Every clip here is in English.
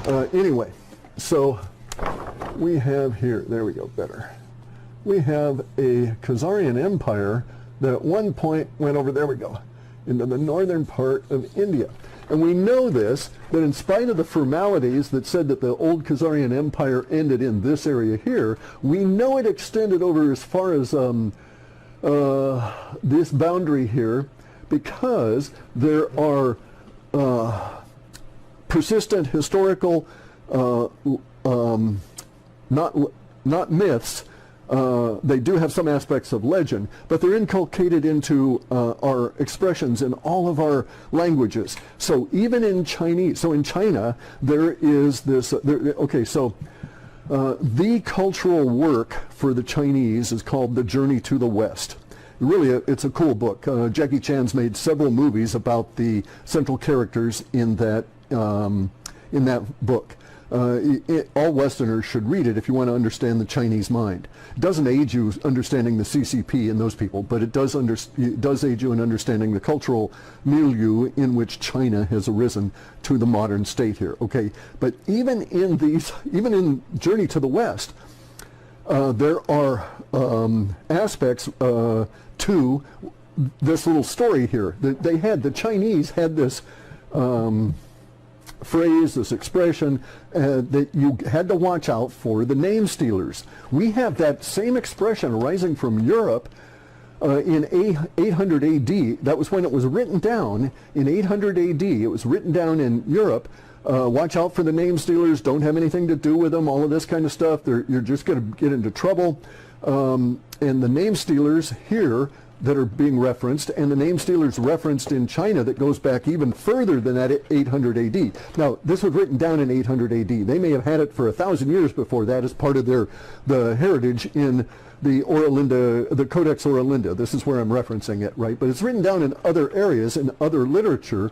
Anyway, so we have here, there we go, better. We have a Khazarian empire that at one point went over, there we go, into the northern part of India. And we know this, that in spite of the formalities that said that the old Khazarian empire ended in this area here, we know it extended over as far as this boundary here, because there are persistent historical, not myths. They do have some aspects of legend, but they're inculcated into our expressions in all of our languages. So even in Chinese, so in China, there is this, the cultural work for the Chinese is called The Journey to the West. Really, it's a cool book. Jackie Chan's made several movies about the central characters in that book. All Westerners should read it if you want to understand the Chinese mind. It doesn't aid you understanding the CCP and those people, but it does aid you in understanding the cultural milieu in which China has arisen to the modern state here. Okay, but even in Journey to the West, there are aspects to this little story here. The Chinese had this phrase, this expression, that you had to watch out for the name stealers. We have that same expression arising from Europe in 800 AD. That was when it was written down in 800 AD. It was written down in Europe. Watch out for the name stealers, don't have anything to do with them, all of this kind of stuff. You're just going to get into trouble. And the name stealers here that are being referenced, and the name stealers referenced in China that goes back even further than that 800 AD. Now, this was written down in 800 AD. They may have had it for 1,000 years before that as part of the heritage in the Oralinda, the Codex Oralinda. This is where I'm referencing it, right? But it's written down in other areas, in other literature.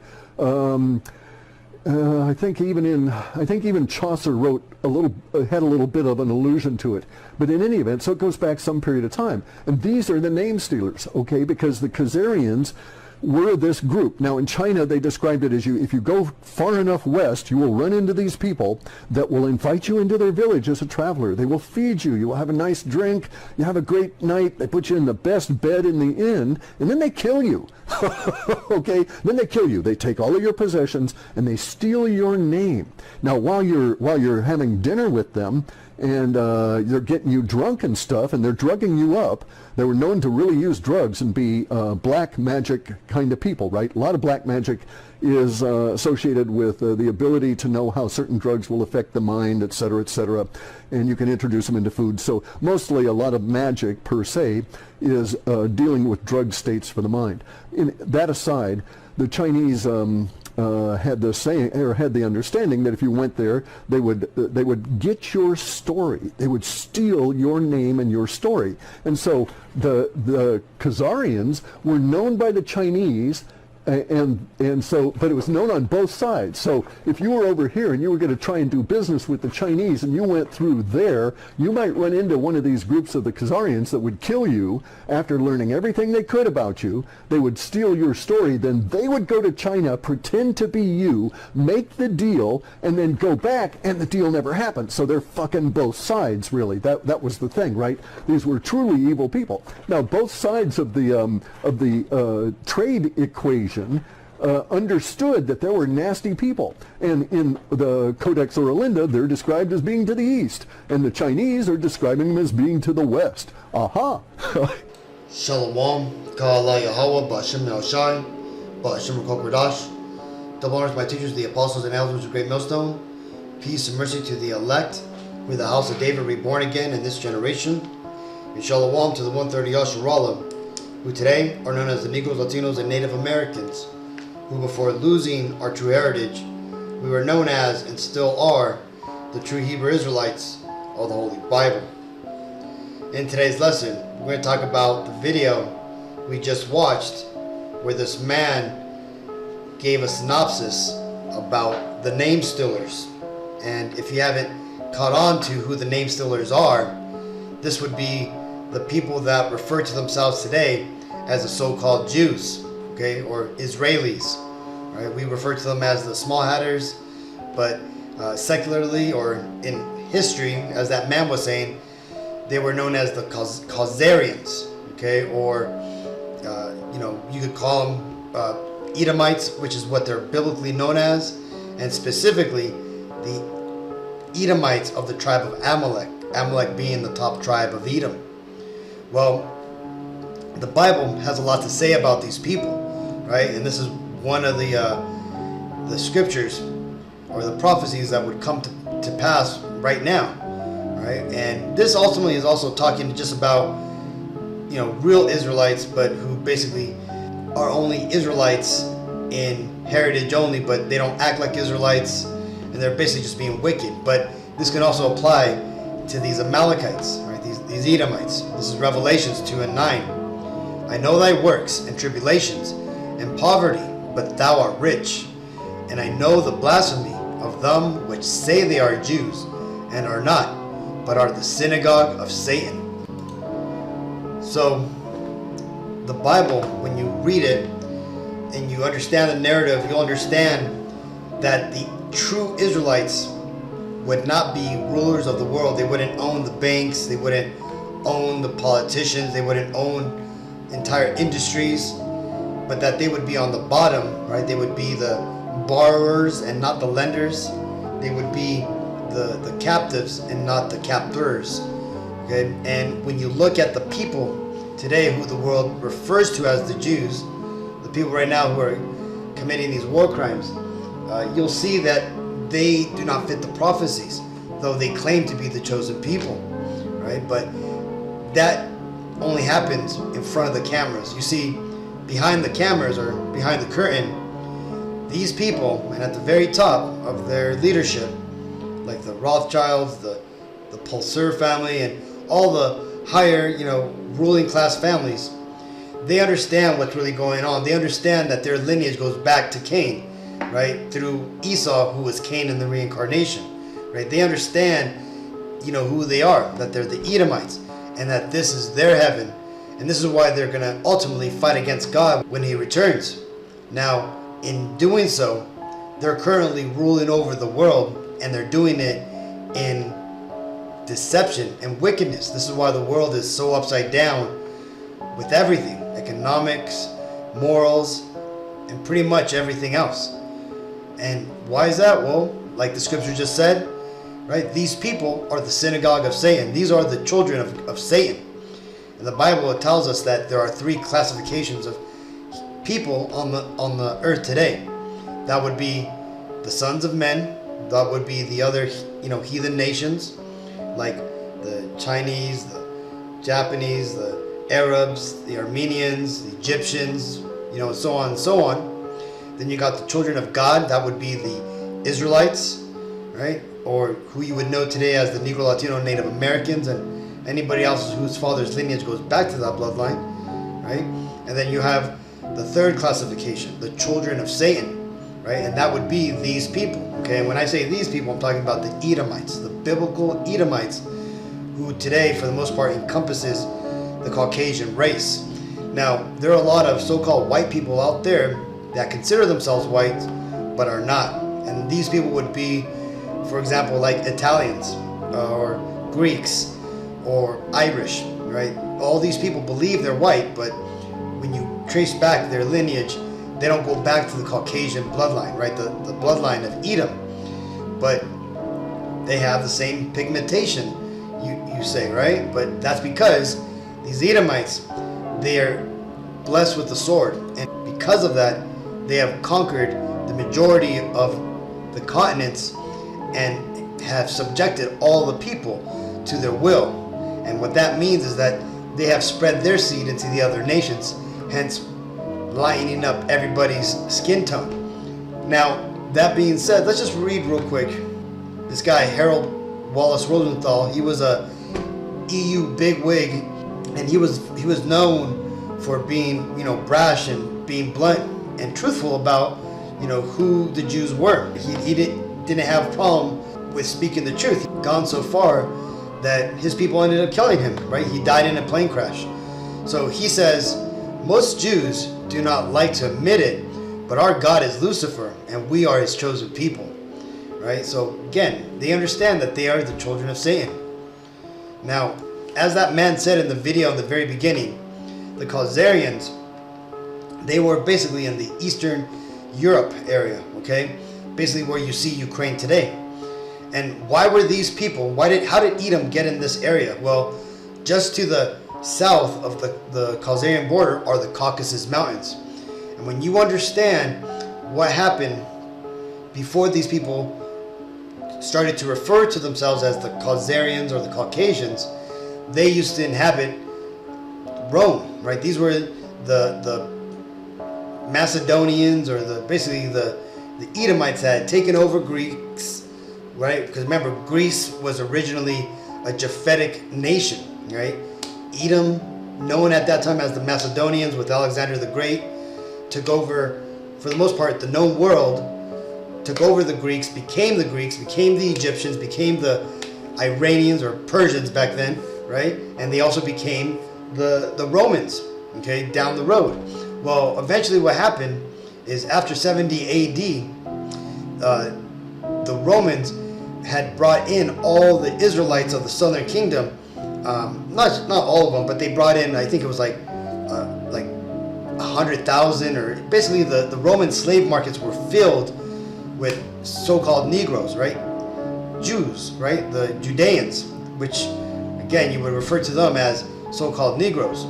I think even Chaucer wrote had a little bit of an allusion to it. But in any event, so it goes back some period of time. And these are the name stealers, okay? Because the Khazarians were this group. Now in China, they described it as if you go far enough west, you will run into these people that will invite you into their village as a traveler. They will feed you. You will have a nice drink. You have a great night. They put you in the best bed in the inn, and then they kill you. Okay? Then they kill you. They take all of your possessions, and they steal your name. Now, while you're having dinner with them, and they're getting you drunk and stuff, and they're drugging you up. They were known to really use drugs and be black magic kind of people, right? A lot of black magic is associated with the ability to know how certain drugs will affect the mind, et cetera, and you can introduce them into food. So mostly a lot of magic, per se, is dealing with drug states for the mind. That aside, the Chinese had the understanding that if you went there, they would get your story. They would steal your name and your story. And so the Khazarians were known by the Chinese, and so, but it was known on both sides. So if you were over here and you were going to try and do business with the Chinese and you went through there, you might run into one of these groups of the Khazarians that would kill you after learning everything they could about you. They would steal your story, then they would go to China, pretend to be you, make the deal, and then go back, and the deal never happened. So they're fucking both sides, really. That was the thing, right? These were truly evil people. Now, both sides of the trade equation understood that there were nasty people, and in the Codex Oralinda they're described as being to the east, and the Chinese are describing them as being to the west. Aha! Shalom, Ka'ala Yahweh, Ba'ashem Yahushai, Ba'ashem Rakok Radash. Double honors to my teachers, the apostles and elders of Great Millstone. Peace and mercy to the elect. We're the house of David, reborn again in this generation. And Shalom to the 130 Yasharallah, who today are known as the Negroes, Latinos, and Native Americans, who before losing our true heritage, we were known as, and still are, the true Hebrew Israelites of the Holy Bible. In today's lesson, we're going to talk about the video we just watched, where this man gave a synopsis about the name stealers. And if you haven't caught on to who the name stealers are, this would be the people that refer to themselves today as the so-called Jews, okay, or Israelis, right? We refer to them as the small hatters, but Secularly or in history, as that man was saying, they were known as the Khazarians, okay, or you could call them Edomites, which is what they're biblically known as, and specifically the Edomites of the tribe of Amalek, Amalek being the top tribe of Edom. Well, the Bible has a lot to say about these people, right? And this is one of the scriptures or the prophecies that would come to pass right now, right? And this ultimately is also talking just about, real Israelites, but who basically are only Israelites in heritage only, but they don't act like Israelites, and they're basically just being wicked. But this can also apply to these Amalekites, right? These Edomites. This is Revelations 2:9. I know thy works and tribulations and poverty, but thou art rich. And I know the blasphemy of them which say they are Jews, and are not, but are the synagogue of Satan. So, the Bible, when you read it and you understand the narrative, you'll understand that the true Israelites would not be rulers of the world. They wouldn't own the banks, they wouldn't own the politicians, they wouldn't own entire industries, but that they would be on the bottom, right? They would be the borrowers and not the lenders. They would be the captives and not the captors. Okay? And when you look at the people today who the world refers to as the Jews, the people right now who are committing these war crimes, you'll see that they do not fit the prophecies, though they claim to be the chosen people, right? But that only happens in front of the cameras. You see, behind the cameras or behind the curtain, these people, and at the very top of their leadership, like the Rothschilds, the Pulsar family, and all the higher, ruling class families, they understand what's really going on. They understand that their lineage goes back to Cain, right? Through Esau, who was Cain in the reincarnation, right? They understand, who they are, that they're the Edomites, and that this is their heaven. And this is why they're going to ultimately fight against God when he returns. Now, in doing so, they're currently ruling over the world, and they're doing it in deception and wickedness. This is why the world is so upside down with everything, economics, morals, and pretty much everything else. And why is that? Well, like the scripture just said, right? These people are the synagogue of Satan. These are the children of Satan. In the Bible, it tells us that there are three classifications of people on the earth today. That would be the sons of men. That would be the other, heathen nations, like the Chinese, the Japanese, the Arabs, the Armenians, the Egyptians, so on and so on. Then you got the children of God. That would be the Israelites, right? Or who you would know today as the Negro, Latino, Native Americans, and anybody else whose father's lineage goes back to that bloodline, right? And then you have the third classification, the children of Satan, right? And that would be these people, okay? And when I say these people, I'm talking about the Edomites, the biblical Edomites, who today, for the most part, encompasses the Caucasian race. Now, there are a lot of so-called white people out there that consider themselves white, but are not. And these people would be, for example, like Italians, or Greeks, or Irish, right? All these people believe they're white, but when you trace back their lineage, they don't go back to the Caucasian bloodline, right? The bloodline of Edom. But they have the same pigmentation, you say, right? But that's because these Edomites, they are blessed with the sword. And because of that, they have conquered the majority of the continents and have subjected all the people to their will. And what that means is that they have spread their seed into the other nations, hence lightening up everybody's skin tone. Now, that being said, let's just read real quick. This guy, Harold Wallace Rosenthal, he was a EU bigwig, and he was known for being, brash and being blunt and truthful about, who the Jews were. He didn't have a problem with speaking the truth. He'd gone so far that his people ended up killing him, right? He died in a plane crash. So he says, most Jews do not like to admit it, but our God is Lucifer, and we are his chosen people, right? So again, they understand that they are the children of Satan. Now, as that man said in the video in the very beginning, the Khazarians, they were basically in the Eastern Europe area, okay? Basically where you see Ukraine today. And why were these people, how did Edom get in this area? Well, just to the south of the Khazarian border are the Caucasus Mountains. And when you understand what happened before these people started to refer to themselves as the Khazarians or the Caucasians, they used to inhabit Rome, right? These were the Macedonians, or basically the Edomites had taken over Greeks, right? Because remember, Greece was originally a Japhetic nation, right? Edom, known at that time as the Macedonians with Alexander the Great, took over, for the most part, the known world, took over the Greeks, became the Egyptians, became the Iranians or Persians back then, right? And they also became the Romans, okay, down the road. Well, eventually what happened is after 70 AD, the Romans had brought in all the Israelites of the southern kingdom, not all of them, but they brought in, I think it was like 100,000, or basically the Roman slave markets were filled with so-called Negroes, right? Jews, right? The Judeans, which again you would refer to them as so-called Negroes,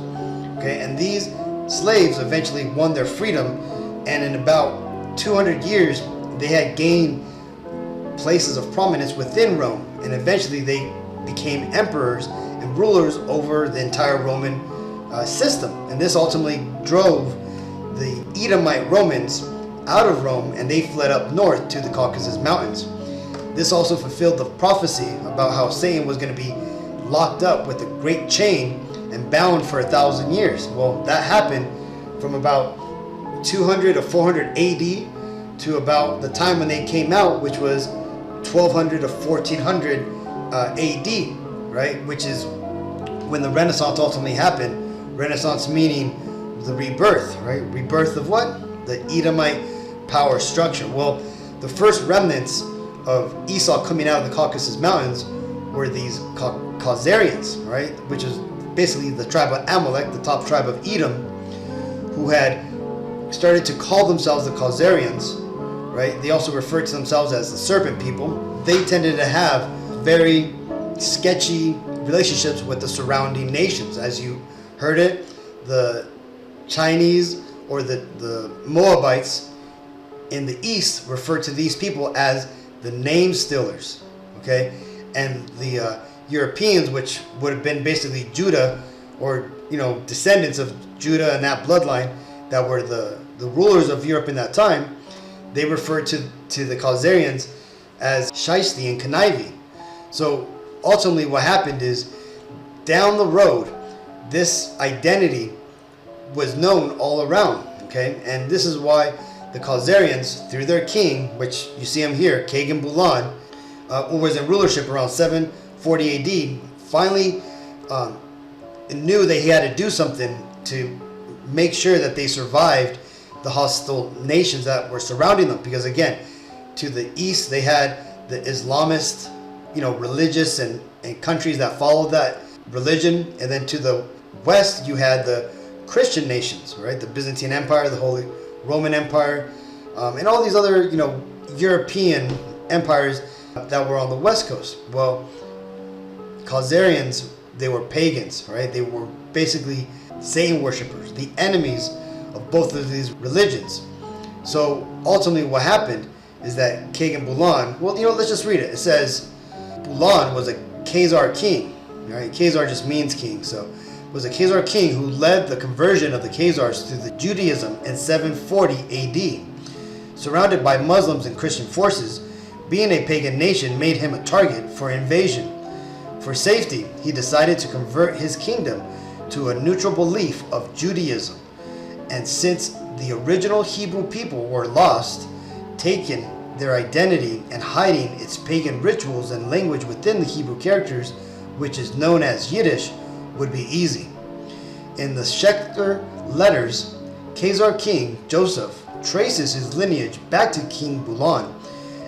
okay? And these slaves eventually won their freedom, and in about 200 years they had gained places of prominence within Rome, and eventually they became emperors and rulers over the entire Roman system. And this ultimately drove the Edomite Romans out of Rome, and they fled up north to the Caucasus Mountains. This also fulfilled the prophecy about how Satan was going to be locked up with a great chain and bound for 1,000 years. Well, that happened from about 200 to 400 AD to about the time when they came out, which was 1200 to 1400 AD, right? Which is when the Renaissance ultimately happened. Renaissance meaning the rebirth, right? Rebirth of what? The Edomite power structure. Well, the first remnants of Esau coming out of the Caucasus Mountains were these Khazarians, right? Which is basically the tribe of Amalek, the top tribe of Edom, who had started to call themselves the Khazarians, right? They also referred to themselves as the serpent people. They tended to have very sketchy relationships with the surrounding nations. As you heard it, the Chinese or the Moabites in the east refer to these people as the name stealers, okay? And the Europeans, which would have been basically Judah, or descendants of Judah and that bloodline that were the rulers of Europe in that time, they referred to the Khazarians as Shiesty and conniving. So ultimately what happened is, down the road, this identity was known all around, okay? And this is why the Khazarians, through their king, which you see him here, Kagan Bulan, who was in rulership around 740 AD, finally knew that he had to do something to make sure that they survived the hostile nations that were surrounding them. Because again, to the east they had the Islamist, religious and countries that followed that religion, and then to the west you had the Christian nations, right? The Byzantine Empire, the Holy Roman Empire, and all these other, European empires that were on the west coast. Well, Khazarians, they were pagans, right? They were basically Satan worshippers, the enemies of both of these religions. So ultimately what happened is that Kagan Bulan, well, let's just read it. It says Bulan was a Khazar king, right? Khazar just means king. So was a Khazar king who led the conversion of the Khazars to the Judaism in 740 AD. Surrounded by Muslims and Christian forces, being a pagan nation made him a target for invasion. For safety, he decided to convert his kingdom to a neutral belief of Judaism. And since the original Hebrew people were lost, taking their identity and hiding its pagan rituals and language within the Hebrew characters, which is known as Yiddish, would be easy. In the Schechter letters, Khazar king Joseph traces his lineage back to King Bulan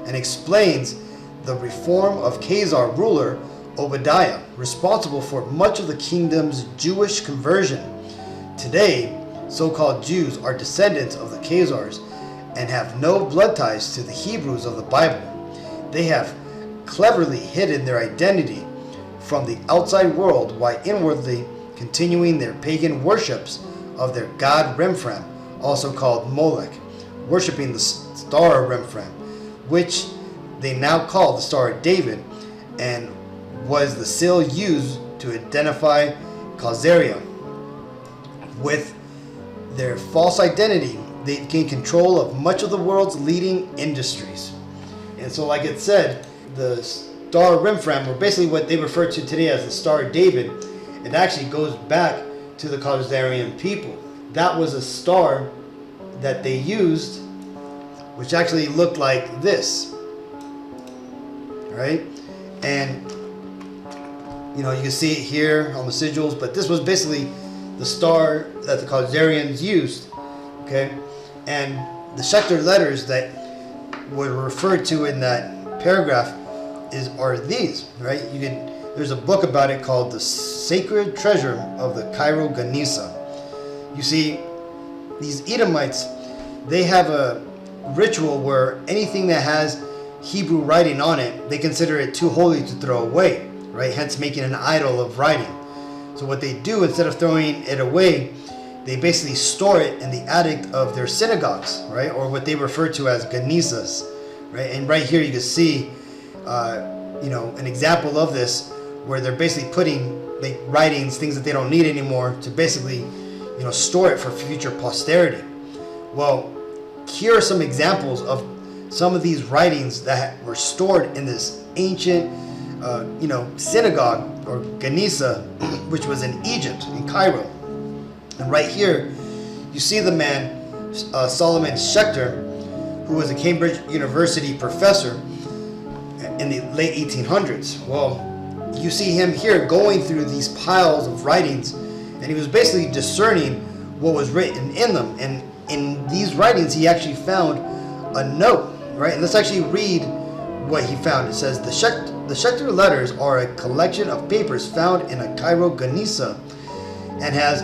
and explains the reform of Khazar ruler Obadiah, responsible for much of the kingdom's Jewish conversion. Today, so-called Jews are descendants of the Khazars and have no blood ties to the Hebrews of the Bible. They have cleverly hidden their identity from the outside world while inwardly continuing their pagan worships of their god Remphan, also called Molech, worshiping the star of Remphan, which they now call the Star of David, and was the seal used to identify Khazariah. With their false identity, they gain control of much of the world's leading industries. And so, like it said, the Star of Remphan, or basically what they refer to today as the Star of David, it actually goes back to the Khazarian people. That was a star that they used, which actually looked like this, right? And you can see it here on the sigils, but this was basically the star that the Khazarians used, okay? And the Schechter letters that were referred to in that paragraph are these, right? There's a book about it called The Sacred Treasure of the Cairo Ganesa. You see, these Edomites, they have a ritual where anything that has Hebrew writing on it, they consider it too holy to throw away, right? Hence making an idol of writing. So what they do, instead of throwing it away, they basically store it in the attic of their synagogues, right? Or what they refer to as Ganesas, right? And right here you can see, an example of this, where they're basically putting writings, things that they don't need anymore, to basically, store it for future posterity. Well, here are some examples of some of these writings that were stored in this ancient, synagogue or Ganesa, which was in Egypt, in Cairo. And right here, you see the man, Solomon Schechter, who was a Cambridge University professor in the late 1800s. Well, you see him here going through these piles of writings, and he was basically discerning what was written in them. And in these writings, he actually found a note, right? And let's actually read what he found. It says, the Schechter letters are a collection of papers found in a Cairo Ganesa and has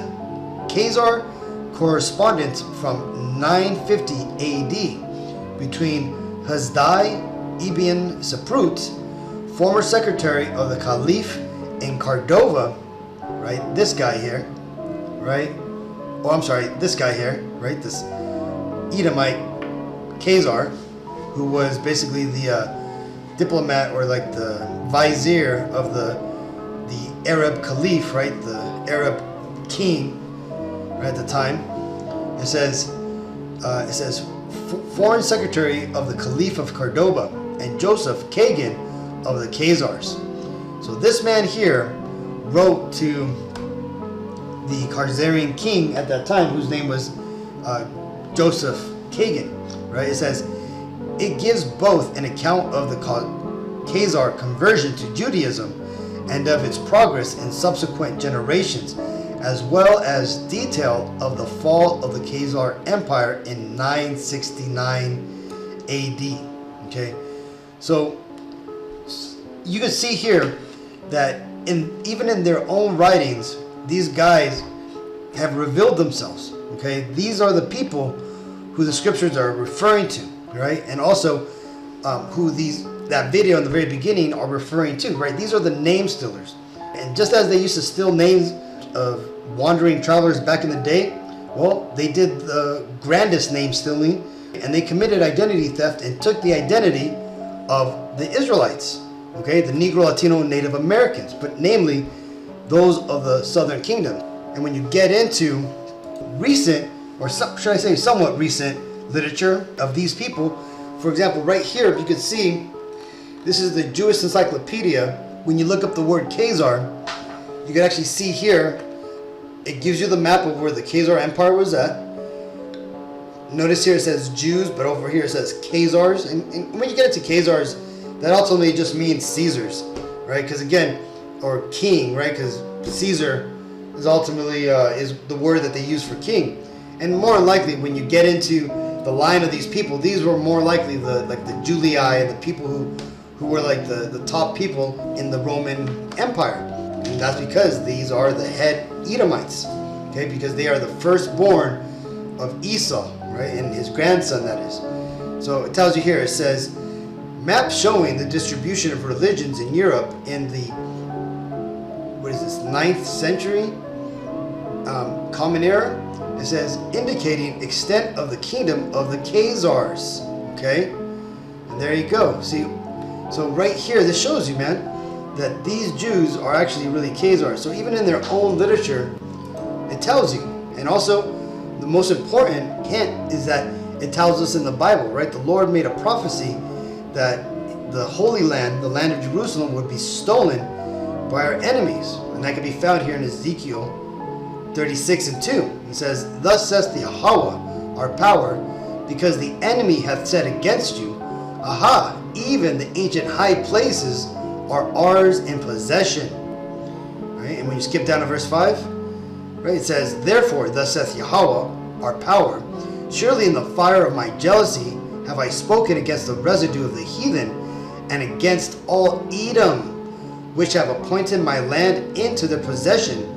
Khazar correspondence from 950 AD between Hasdai ibn Saprut, former secretary of the Caliph in Cordova, right? This guy here, right? Oh, I'm sorry, this guy here, right? This Edomite Khazar, who was basically the diplomat, or like the vizier of the Arab Caliph, right? The Arab king, right, at the time. It says foreign secretary of the Caliph of Cordoba, and Joseph Kagan of the Khazars. So this man here wrote to the Khazarian king at that time, whose name was Joseph Kagan, right? It says, it gives both an account of the Khazar conversion to Judaism and of its progress in subsequent generations, as well as detail of the fall of the Khazar Empire in 969 AD. Okay, so you can see here that even in their own writings, these guys have revealed themselves. Okay, these are the people who the scriptures are referring to, right? And also who that video in the very beginning are referring to, right? These are the name stealers. And just as they used to steal names of wandering travelers back in the day, well, they did the grandest name stealing, and they committed identity theft and took the identity of the Israelites, okay, the Negro, Latino, Native Americans, but namely those of the Southern Kingdom. And when you get into recent, or should I say somewhat recent, literature of these people, for example, right here, if you can see, this is the Jewish Encyclopedia. When you look up the word Khazar, you can actually see here, it gives you the map of where the Khazar Empire was at. Notice here it says Jews, but over here it says Khazars. And when you get into Khazars, that ultimately just means Caesars, right? Because again, or king, right? Because Caesar is ultimately is the word that they use for king. And more than likely, when you get into the line of these people, these were more likely the Julii and the people who were like the top people in the Roman Empire. And that's because these are the head Edomites, okay? Because they are the firstborn of Esau, right? And his grandson, that is. So it tells you here, it says, map showing the distribution of religions in Europe in the, 9th century Common Era. It says, indicating extent of the kingdom of the Khazars, okay? And there you go. See, so right here, this shows you, man, that these Jews are actually really Khazars. So even in their own literature, it tells you. And also, the most important hint is that it tells us in the Bible, right? The Lord made a prophecy that the Holy Land, the land of Jerusalem, would be stolen by our enemies. And that can be found here in Ezekiel 36:2. He says, thus says the Yahweh, our power, because the enemy hath said against you, aha, even the ancient high places are ours in possession. Right? And when you skip down to verse 5, right, it says, therefore, thus saith Yahweh, our power, surely in the fire of my jealousy have I spoken against the residue of the heathen and against all Edom, which have appointed my land into their possession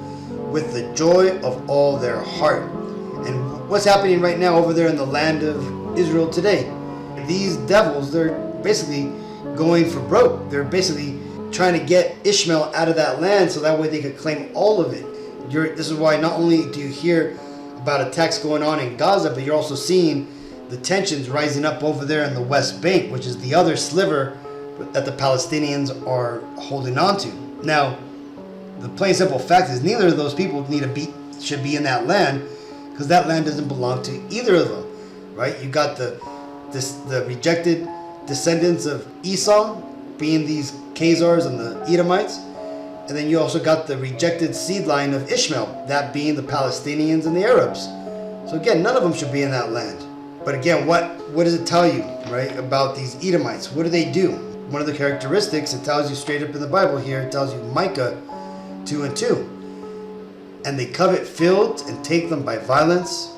with the joy of all their heart. And what's happening right now over there in the land of Israel today? These devils, they're basically going for broke. They're basically trying to get Ishmael out of that land so that way they could claim all of it. This is why not only do you hear about attacks going on in Gaza, but you're also seeing the tensions rising up over there in the West Bank, which is the other sliver that the Palestinians are holding on to. Now, the plain simple fact is neither of those people should be in that land, because that land doesn't belong to either of them, right? You got the rejected descendants of Esau being these Khazars and the Edomites, and then you also got the rejected seed line of Ishmael, that being the Palestinians and the Arabs. So again, none of them should be in that land. But again, what does it tell you, right, about these Edomites? What do they do? One of the characteristics, it tells you straight up in the Bible here, it tells you Micah 2:2. And they covet fields and take them by violence,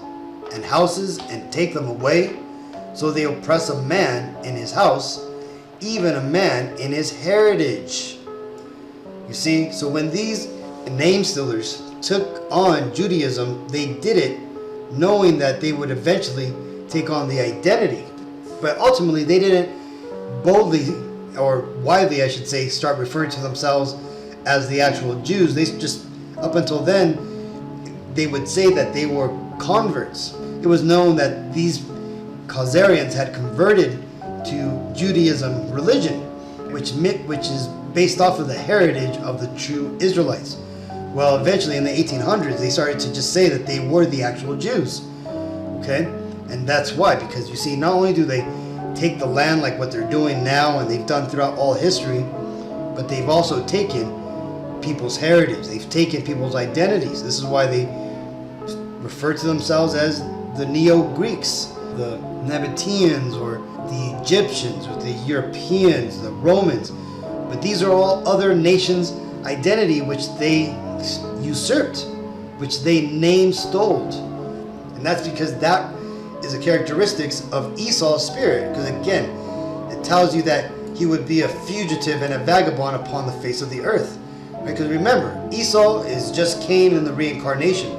and houses and take them away. So they oppress a man in his house, even a man in his heritage. You see, so when these name stealers took on Judaism, they did it knowing that they would eventually take on the identity. But ultimately, they didn't boldly, or widely I should say, start referring to themselves as the actual Jews. They just, up until then, they would say that they were converts. It was known that these Khazarians had converted to Judaism religion, which is based off of the heritage of the true Israelites. Well, eventually in the 1800s, they started to just say that they were the actual Jews. Okay? And that's why, because you see, not only do they take the land like what they're doing now and they've done throughout all history, but they've also taken people's heritage. They've taken people's identities. This is why they refer to themselves as the Neo-Greeks, the Nabateans, or the Egyptians, or the Europeans, the Romans. But these are all other nations' identity which they usurped, which they name-stole. And that's because that is a characteristics of Esau's spirit. Because again, it tells you that he would be a fugitive and a vagabond upon the face of the earth. Because remember, Esau is just Cain in the reincarnation.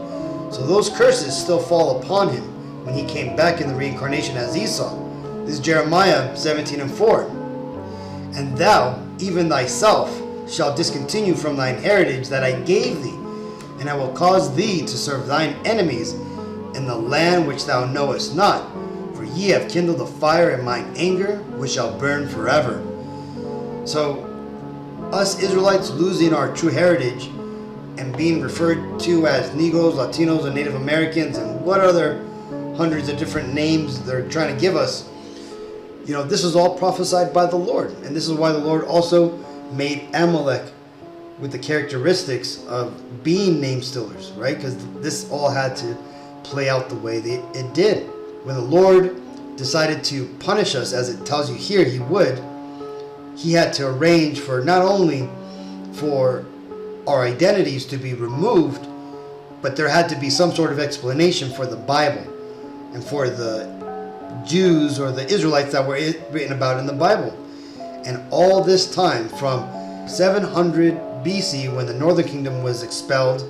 So those curses still fall upon him when he came back in the reincarnation as Esau. This is Jeremiah 17:4. And thou, even thyself, shalt discontinue from thine heritage that I gave thee, and I will cause thee to serve thine enemies in the land which thou knowest not. For ye have kindled a fire in mine anger, which shall burn forever. So, us Israelites losing our true heritage and being referred to as Negroes, Latinos, and Native Americans, and what other hundreds of different names they're trying to give us, you know, this is all prophesied by the Lord. And this is why the Lord also made Amalek with the characteristics of being name stealers, right? Because this all had to play out the way it did. When the Lord decided to punish us, as it tells you here he would, he had to arrange for not only for our identities to be removed, but there had to be some sort of explanation for the Bible and for the Jews or the Israelites that were written about in the Bible. And all this time from 700 BC when the northern kingdom was expelled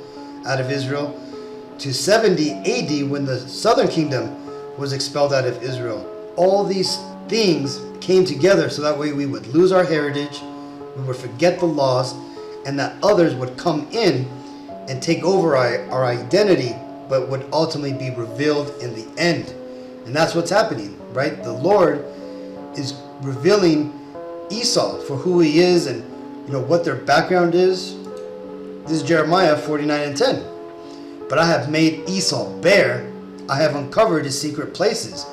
out of Israel to 70 AD when the southern kingdom was expelled out of Israel. All these things came together so that way we would lose our heritage, we would forget the laws, and that others would come in and take over our identity, but would ultimately be revealed in the end. And that's what's happening, right? The Lord is revealing Esau for who he is and what their background is. This is Jeremiah 49:10. But I have made Esau bare, I have uncovered his secret places,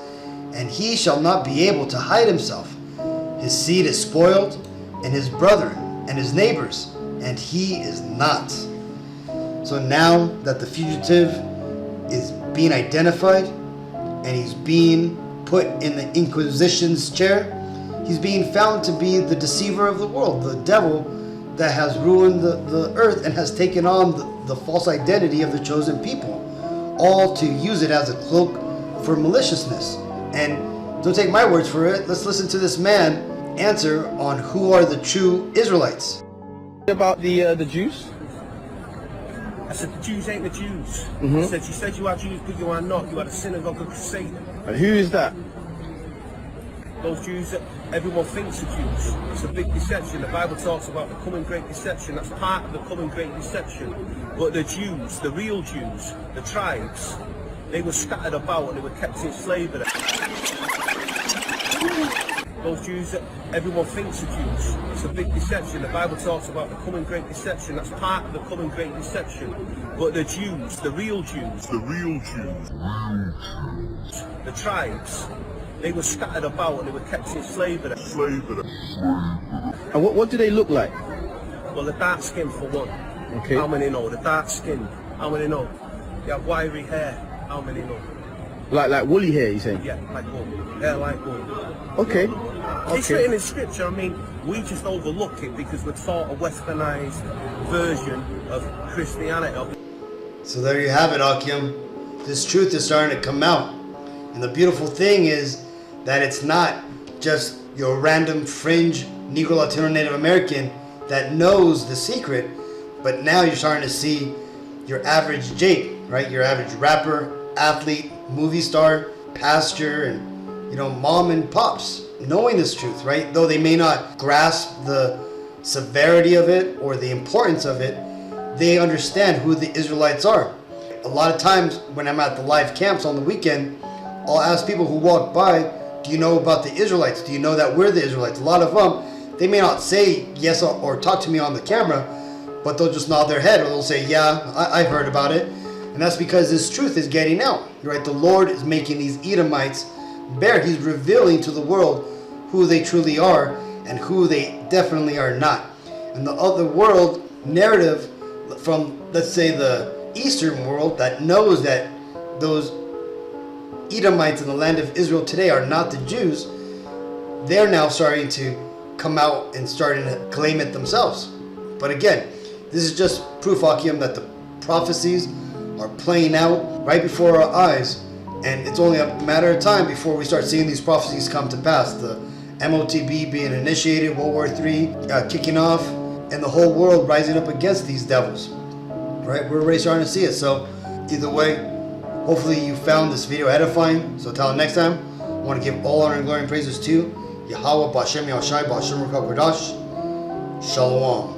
and he shall not be able to hide himself. His seed is spoiled, and his brethren, and his neighbors, and he is not. So now that the fugitive is being identified, and he's being put in the Inquisition's chair, he's being found to be the deceiver of the world, the devil that has ruined the earth and has taken on the false identity of the chosen people, all to use it as a cloak for maliciousness. And don't take my words for it. Let's listen to this man answer on who are the true Israelites. About the Jews? I said the Jews ain't the Jews. Mhm. I said you said you are Jews, but you are not. You are the synagogue of Satan. And who is that? Those Jews that everyone thinks are Jews. It's a big deception. The Bible talks about the coming great deception. That's part of the coming great deception. But the Jews, the real Jews, the tribes, they were scattered about and they were kept in slavery. Those Jews that everyone thinks are Jews. It's a big deception. The Bible talks about the coming great deception. That's part of the coming great deception. But the Jews, the real Jews, the tribes, they were scattered about and they were kept in slavery. And what do they look like? Well, the dark skin for one. Okay. How many know? The dark skin. How many know? They have wiry hair. How many know? Like woolly hair, you saying? Yeah, like wool. Hair like wool. Okay. It's written in scripture. I mean, we just overlook it because we're taught a westernized version of Christianity. So there you have it, Akim. This truth is starting to come out. And the beautiful thing is that it's not just your random fringe Negro, Latino, Native American that knows the secret, but now you're starting to see your average Jake, right? Your average rapper, athlete, movie star, pastor, and mom and pops knowing this truth, right? Though they may not grasp the severity of it or the importance of it, they understand who the Israelites are. A lot of times when I'm at the live camps on the weekend, I'll ask people who walk by, do you know about the Israelites? Do you know that we're the Israelites? A lot of them, they may not say yes or talk to me on the camera, but they'll just nod their head or they'll say, yeah, I've heard about it. And that's because this truth is getting out, right? The Lord is making these Edomites bare. He's revealing to the world who they truly are and who they definitely are not. And the other world narrative from, let's say, the Eastern world that knows that those Edomites in the land of Israel today are not the Jews, they're now starting to come out and starting to claim it themselves. But again, this is just proof, Akim, that the prophecies are playing out right before our eyes, and it's only a matter of time before we start seeing these prophecies come to pass. The MOTB being initiated, World War III kicking off, and the whole world rising up against these devils. Right? We're already starting to see it. So either way, hopefully you found this video edifying. So until next time, I want to give all honor and glory and praises to Yahweh B'Shem Yahushai B'Shem Ruach HaKodesh. Shalom.